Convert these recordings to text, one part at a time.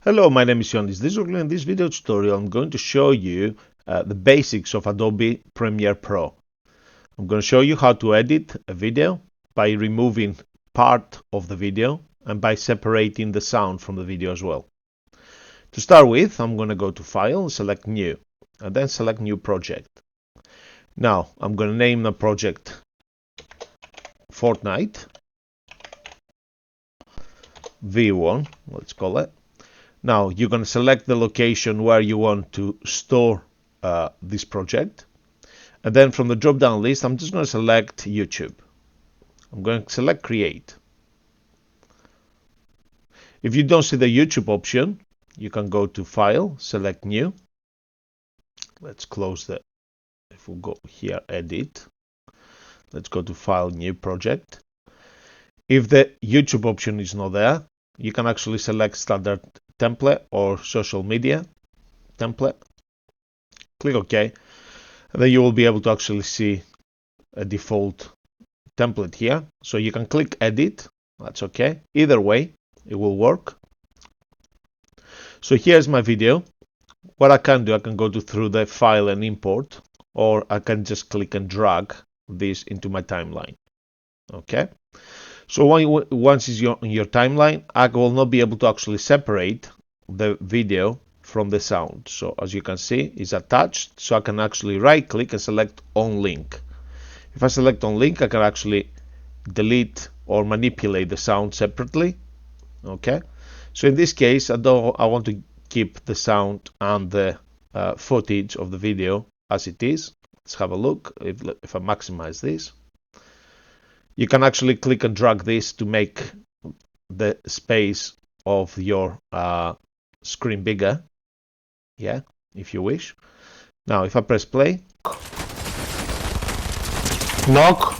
Hello, my name is Ioannis. In this video tutorial, I'm going to show you the basics of Adobe Premiere Pro. I'm going to show you how to edit a video by removing part of the video and by separating the sound from the video as well. To start with, I'm going to go to File, select New, and then select New Project. Now, I'm going to name the project Fortnite V1, let's call it. Now you're going to select the location where you want to store this project, and then from the drop down list I'm just going to select YouTube. I'm going to select Create. If you don't see the YouTube option, you can go to File, select New. Let's close that. If we go here, Edit, let's go to File, New Project. If the YouTube option is not there, you can actually select Standard Template or Social Media Template. Click OK, and then you will be able to actually see a default template here. So you can click Edit, that's okay. Either way, it will work. So here's my video. What I can do, I can go through the file and import, or I can just click and drag this into my timeline. Okay. So once it's in your timeline, I will not be able to actually separate the video from the sound. So as you can see, it's attached. So I can actually right click and select on link. If I select on link, I can actually delete or manipulate the sound separately. Okay. So in this case, I want to keep the sound and the footage of the video as it is. Let's have a look. If I maximize this, you can actually click and drag this to make the space of your screen bigger, yeah, if you wish. Now if I press play, knock.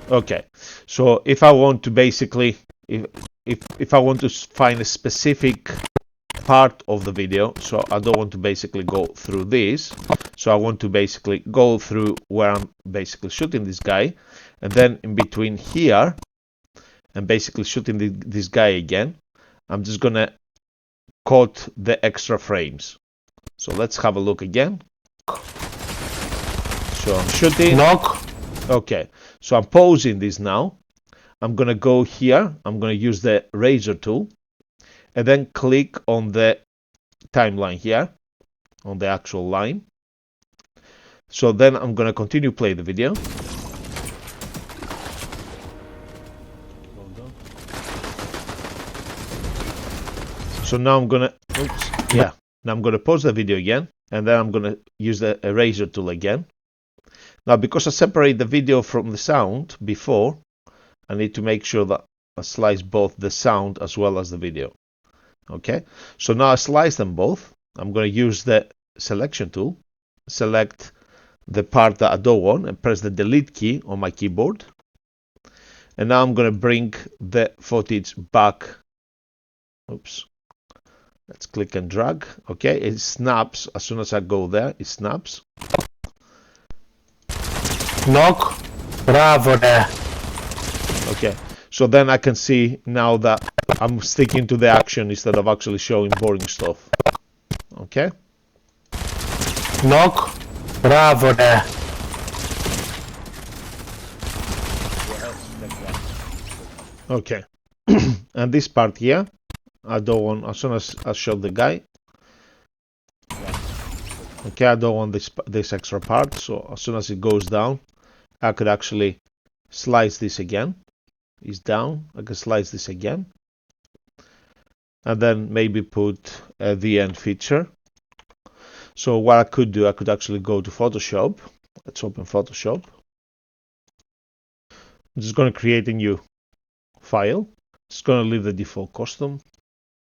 Okay, so if I want to basically if I want to find a specific part of the video, so I don't want to basically go through this, so I want to basically go through where I'm basically shooting this guy, and then in between here and basically shooting this guy again, I'm just gonna cut the extra frames. So let's have a look again. So I'm shooting. Knock. Okay, so I'm pausing this now. I'm gonna go here. I'm gonna use the razor tool, and then click on the timeline here, on the actual line. So then I'm gonna continue play the video. So now I'm gonna, now I'm gonna pause the video again, and then I'm gonna use the eraser tool again. Now because I separate the video from the sound before, I need to make sure that I slice both the sound as well as the video. Okay, so now I slice them both. I'm going to use the selection tool, select the part that I don't want, and press the delete key on my keyboard. And now I'm going to bring the footage back. Oops. Let's click and drag. Okay, it snaps as soon as I go there. It snaps. Knock. Bravo there. Okay, so then I can see now that I'm sticking to the action instead of actually showing boring stuff. Okay. Knock. Bravo there. Okay. And this part here, I don't want, as soon as I shot the guy. Okay, I don't want this extra part, so as soon as it goes down, I could actually slice this again. It's down, I can slice this again. And then maybe put the end feature. So what I could do, I could actually go to Photoshop. Let's open Photoshop. I'm just going to create a new file. Just going to leave the default custom.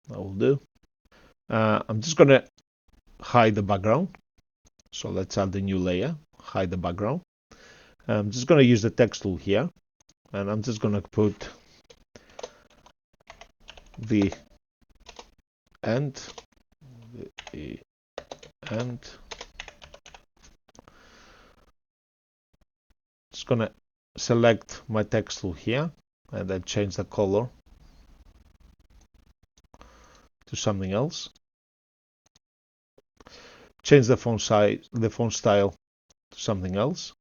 That will do. I'm just going to hide the background. So let's add the new layer, hide the background. I'm just going to use the text tool here, and I'm just going to put the end, the end. Just going to select my text tool here and then change the color to something else. Change the font size, the font style to something else.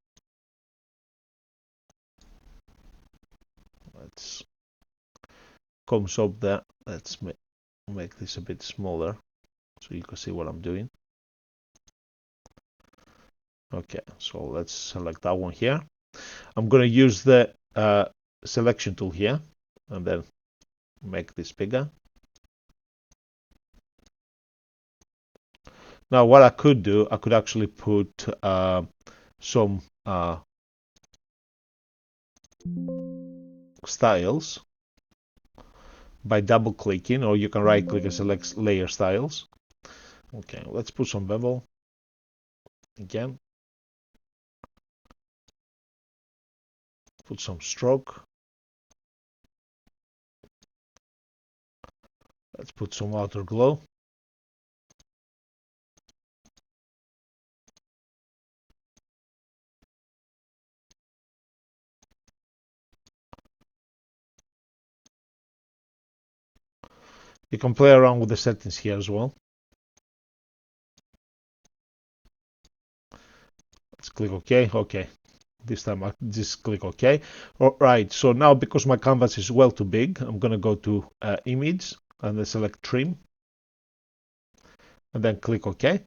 Let's comes up there. Let's make this a bit smaller so you can see what I'm doing. Okay, so let's select that one here. I'm going to use the selection tool here and then make this bigger. Now what I could do, I could actually put some styles by double clicking, or you can right click and select layer styles. Okay, let's put some bevel again. Put some stroke. Let's put some outer glow. You can play around with the settings here as well. Let's click OK. Okay. This time I just click OK. All right. So now because my canvas is well too big, I'm going to go to Image and then select Trim. And then click OK.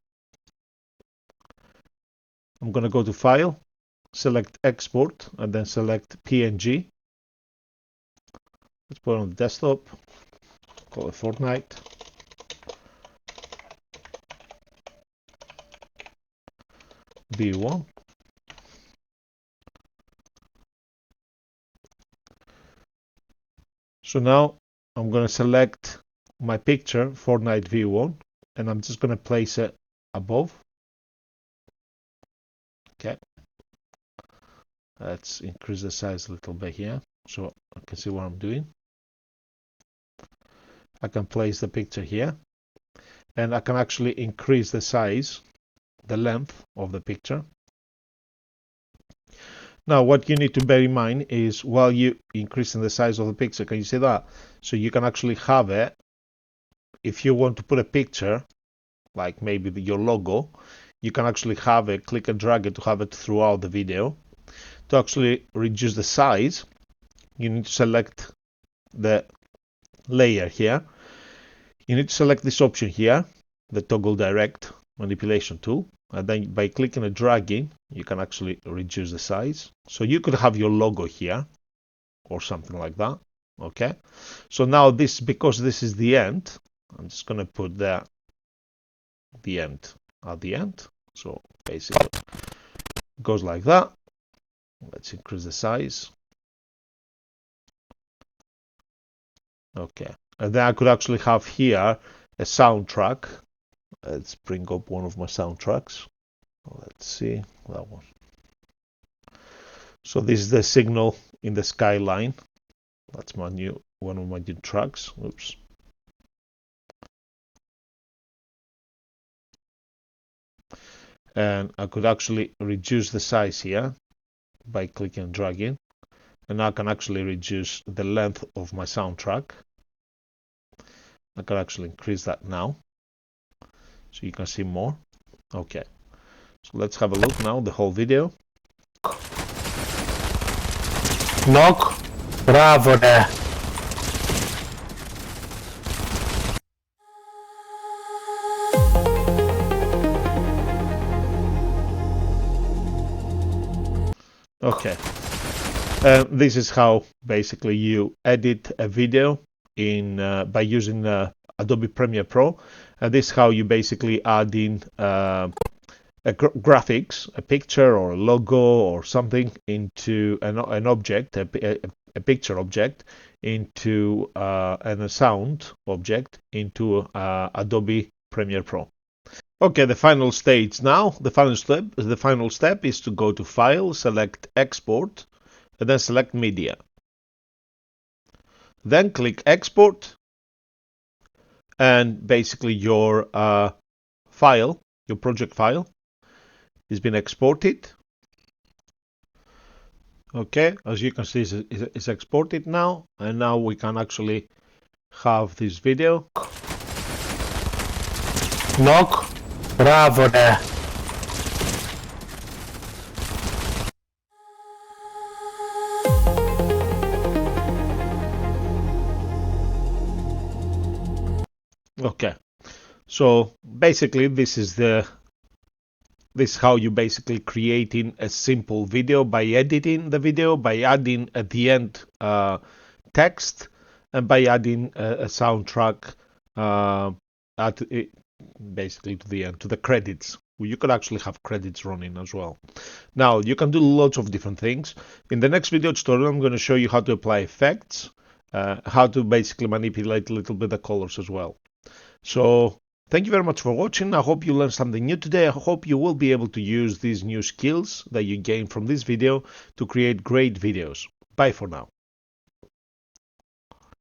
I'm going to go to File, select Export, and then select PNG. Let's put it on the desktop. Call it Fortnite. View1. So now I'm going to select my picture, Fortnite View1, and I'm just going to place it above. Okay. Let's increase the size a little bit here so I can see what I'm doing. I can place the picture here and I can actually increase the size, the length of the picture. Now what you need to bear in mind is while you increasing the size of the picture, can you see that? So you can actually have it, if you want to put a picture like maybe your logo, you can actually have it, click and drag it to have it throughout the video. To actually reduce the size, you need to select the layer here. You need to select this option here, the toggle direct manipulation tool, and then by clicking and dragging you can actually reduce the size. So you could have your logo here or something like that. Okay, so now this, because this is the end, I'm just going to put the end at the end. So basically it goes like that. Let's increase the size. Okay, and then I could actually have here a soundtrack. Let's bring up one of my soundtracks. Let's see that one. So this is the signal in the skyline. That's my new one of my new tracks. Oops. And I could actually reduce the size here by clicking and dragging. And I can actually reduce the length of my soundtrack. I can actually increase that now, so you can see more. Okay, so let's have a look now, the whole video. Knock. Bravo there. Okay, this is how basically you edit a video in by using Adobe Premiere Pro, and this is how you basically add in graphics, a picture or a logo or something into an object, a picture object into and a sound object into Adobe Premiere Pro. Okay, the final stage now. The final step is to go to File, select Export, and then select Media. Then click Export, and basically your file, your project file, has been exported. Okay, as you can see, it's exported now, and now we can actually have this video. Knock. Μπράβο ρε. Okay, so basically this is how you basically creating a simple video by editing the video, by adding at the end text, and by adding a soundtrack at it, basically to the end, to the credits. You could actually have credits running as well. Now you can do lots of different things. In the next video tutorial, I'm going to show you how to apply effects, how to basically manipulate a little bit the colors as well. So thank you very much for watching. I hope you learned something new today. I hope you will be able to use these new skills that you gain from this video to create great videos. Bye for now.